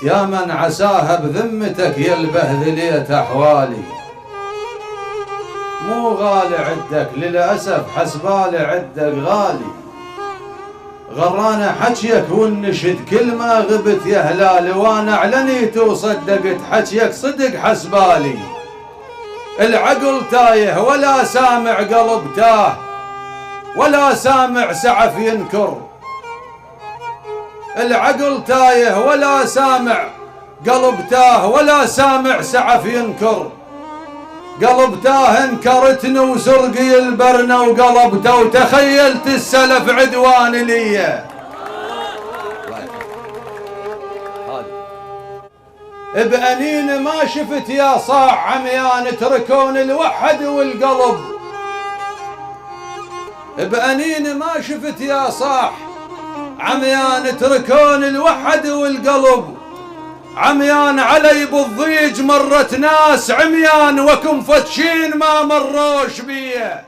يا من عساها بذمتك يا البهذليت أحوالي. مو غالي عدك للأسف حسبالي عدك غالي. غرانا حكيك والنشد كل ما غبت يا هلالي، وانا اعلنيت وصدقت حكيك صدق حسبالي. العقل تايه ولا سامع قلب تاه، ولا سامع سعف ينكر. العقل تايه ولا سامع قلب تاه، ولا سامع سعف ينكر. قلب تاه انكرتني وسرقي البرنة وقلبته، وتخيلت السلف عدوان لي. بأنين ما شفت يا صاح عميان تركون الوحد والقلب. بأنين ما شفت يا صاح عميان تركون الوحد والقلب. عميان علي بالضيج مرت ناس عميان، وكم فتشين ما مروش بيه.